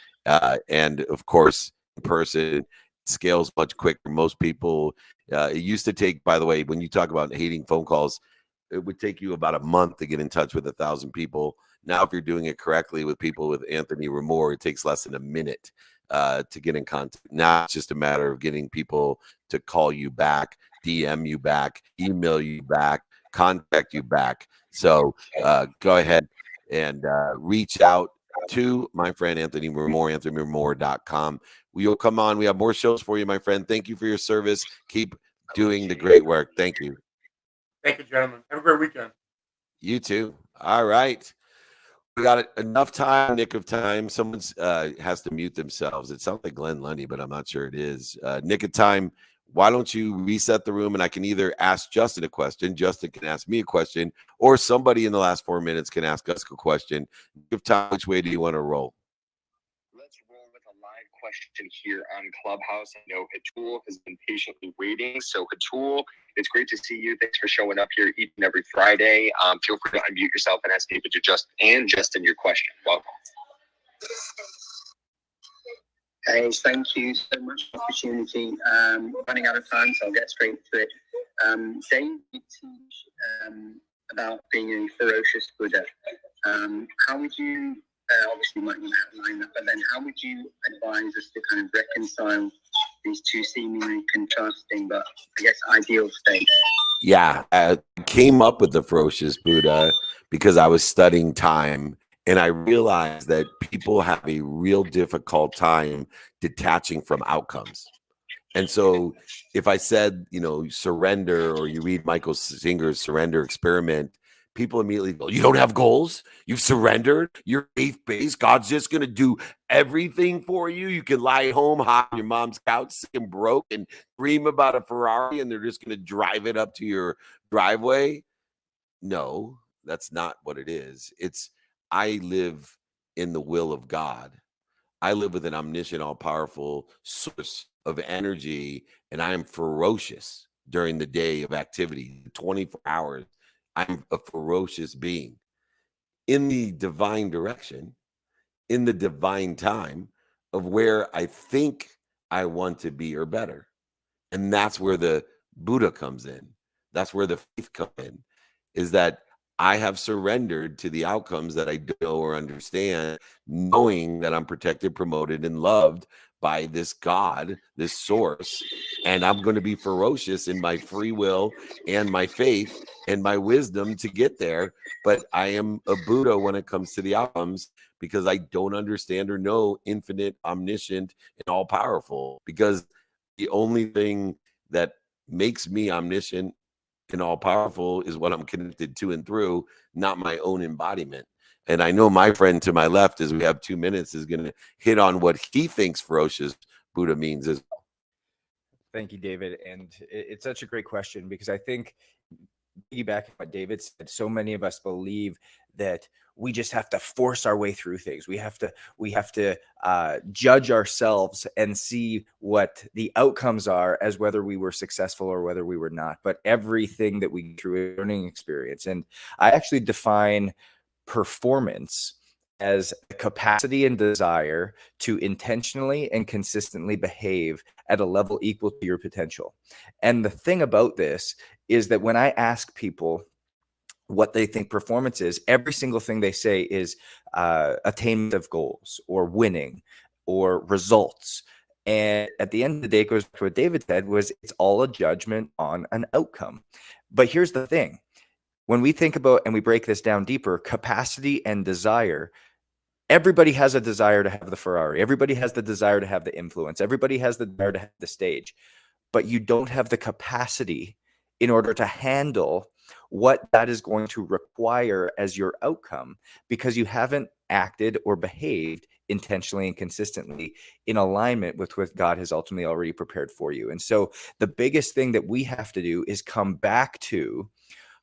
and of course, in person. Scales much quicker. Most people, it used to take, by the way, when you talk about hating phone calls, it would take you about a month to get in touch with 1,000 people. Now, if you're doing it correctly with people with Anthony Ramor, it takes less than a minute to get in contact. Now it's just a matter of getting people to call you back, DM you back, email you back, contact you back. So go ahead and reach out to my friend Anthony Ramor, anthonymramor.com. We'll come on. We have more shows for you, my friend. Thank you for your service. Keep doing the great work. Thank you. Thank you, gentlemen. Have a great weekend. You too. All right. We got enough time, nick of time. Someone has to mute themselves. It sounds like Glenn Lundy, but I'm not sure it is. Nick of time, why don't you reset the room, and I can either ask Justin a question, Justin can ask me a question, or somebody in the last 4 minutes can ask us a question. Give time, which way do you want to roll? Let's roll with a live question here on Clubhouse. I know Hatul has been patiently waiting. So Hatul, it's great to see you. Thanks for showing up here each and every Friday. Feel free to unmute yourself and ask David Justin your question. Welcome. Hey, thank you so much for the opportunity. Running out of time, so I'll get straight to it. Dave, you teach about being a ferocious Buddha. How would you, obviously you might want to outline that, but then how would you advise us to kind of reconcile these two seemingly contrasting but I guess ideal states? Yeah, I came up with the ferocious Buddha because I was studying time, and I realized that people have a real difficult time detaching from outcomes. And so if I said, surrender, or you read Michael Singer's Surrender Experiment, people immediately go, you don't have goals? You've surrendered? You're faith-based? God's just going to do everything for you? You can lie at home, hot on your mom's couch, sick and broke, and dream about a Ferrari, and they're just going to drive it up to your driveway? No, that's not what it is. It's, I live in the will of God. I live with an omniscient, all-powerful source of energy, and I am ferocious during the day of activity, 24 hours. I'm a ferocious being in the divine direction, in the divine time of where I think I want to be or better. And that's where the Buddha comes in. That's where the faith comes in, is that I have surrendered to the outcomes that I don't know or understand, knowing that I'm protected, promoted, and loved by this God, this source, and I'm going to be ferocious in my free will and my faith and my wisdom to get there. But I am a Buddha when it comes to the outcomes, because I don't understand or know infinite, omniscient, and all-powerful, because the only thing that makes me omniscient and all-powerful is what I'm connected to and through, not my own embodiment. And I know my friend to my left, as we have 2 minutes, is going to hit on what he thinks ferocious Buddha means as well. Thank you, David. And it's such a great question, because I think, piggybacking on what David said, so many of us believe that we just have to force our way through things. We have to judge ourselves and see what the outcomes are as whether we were successful or whether we were not. But everything that we go through a learning experience. And I actually define performance as a capacity and desire to intentionally and consistently behave at a level equal to your potential. And the thing about this is that when I ask people what they think performance is, every single thing they say is attainment of goals or winning or results. And at the end of the day, it goes to what David said, was it's all a judgment on an outcome. But here's the thing. When we think about and we break this down deeper, capacity and desire, everybody has a desire to have the Ferrari. Everybody has the desire to have the influence. Everybody has the desire to have the stage. But you don't have the capacity in order to handle what that is going to require as your outcome, because you haven't acted or behaved intentionally and consistently in alignment with what God has ultimately already prepared for you. And so the biggest thing that we have to do is come back to,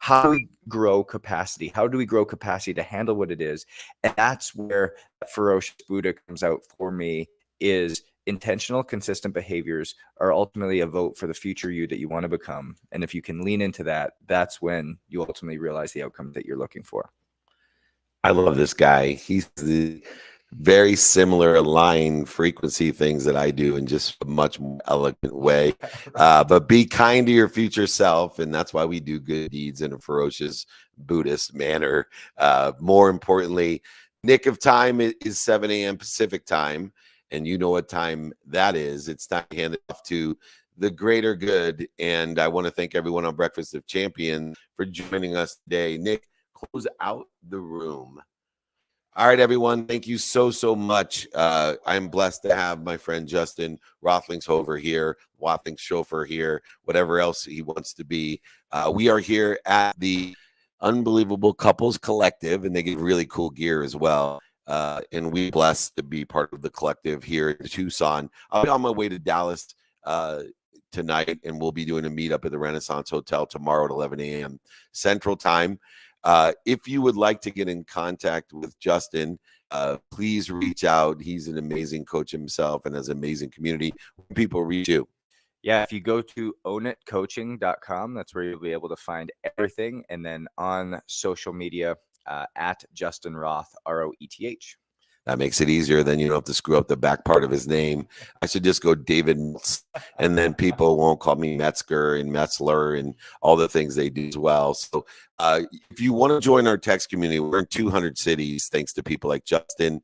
how do we grow capacity? How do we grow capacity to handle what it is? And that's where Ferocious Buddha comes out for me, is intentional, consistent behaviors are ultimately a vote for the future you that you want to become. And if you can lean into that, that's when you ultimately realize the outcome that you're looking for. I love this guy. He's the very similar aligned frequency things that I do in just a much more elegant way. But be kind to your future self. And that's why we do good deeds in a ferocious Buddhist manner. More importantly, nick of time is 7 a.m. Pacific time. And you know what time that is. It's time to hand it off to the greater good. And I want to thank everyone on Breakfast of Champions for joining us today. Nick, close out the room. All right, everyone. Thank you so much. I'm blessed to have my friend Justin Rothlingshofer here, Rothlingshofer here, whatever else he wants to be. We are here at the Unbelievable Couples Collective, and they get really cool gear as well. And we're blessed to be part of the collective here in Tucson. I'll be on my way to Dallas tonight, and we'll be doing a meetup at the Renaissance Hotel tomorrow at 11 a.m. Central Time. If you would like to get in contact with Justin, please reach out. He's an amazing coach himself and has an amazing community. People reach you. Yeah, if you go to ownitcoaching.com, that's where you'll be able to find everything. And then on social media, at Justin Roth, ROETH. That makes it easier. Then you don't have to screw up the back part of his name. I should just go David Metz, and then people won't call me Metzger and Metzler and all the things they do as well. So if you want to join our text community, we're in 200 cities, thanks to people like Justin.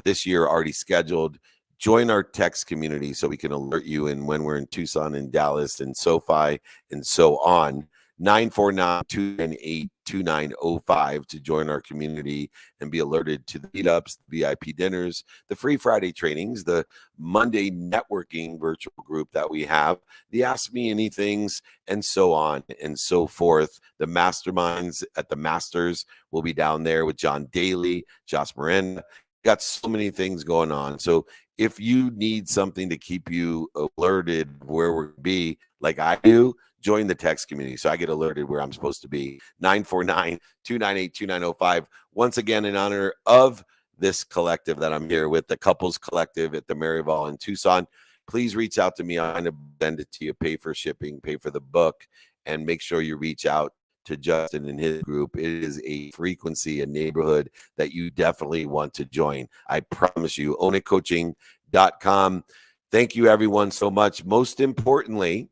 This year already scheduled. Join our text community so we can alert you in when we're in Tucson and Dallas and SoFi and so on. 949-298-2905 to join our community and be alerted to the meetups, the VIP dinners, the free Friday trainings, the Monday networking virtual group that we have, the Ask Me Anythings, and so on and so forth. The masterminds at the Masters will be down there with John Daly, Josh Miranda. Got so many things going on. So if you need something to keep you alerted where we're going to be, like I do, join the text community so I get alerted where I'm supposed to be. 949-298-2905. Once again, in honor of this collective that I'm here with, the Couples Collective at the Maryvale in Tucson, please reach out to me. I'm going to send it to you, pay for shipping, pay for the book, and make sure you reach out to Justin and his group. It is a frequency, a neighborhood that you definitely want to join. I promise you. ownitcoaching.com. Thank you, everyone, so much. Most importantly,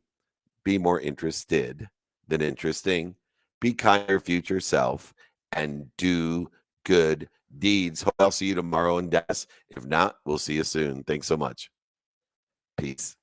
be more interested than interesting. Be kind to your future self and do good deeds. I'll see you tomorrow in Dallas. If not, we'll see you soon. Thanks so much. Peace.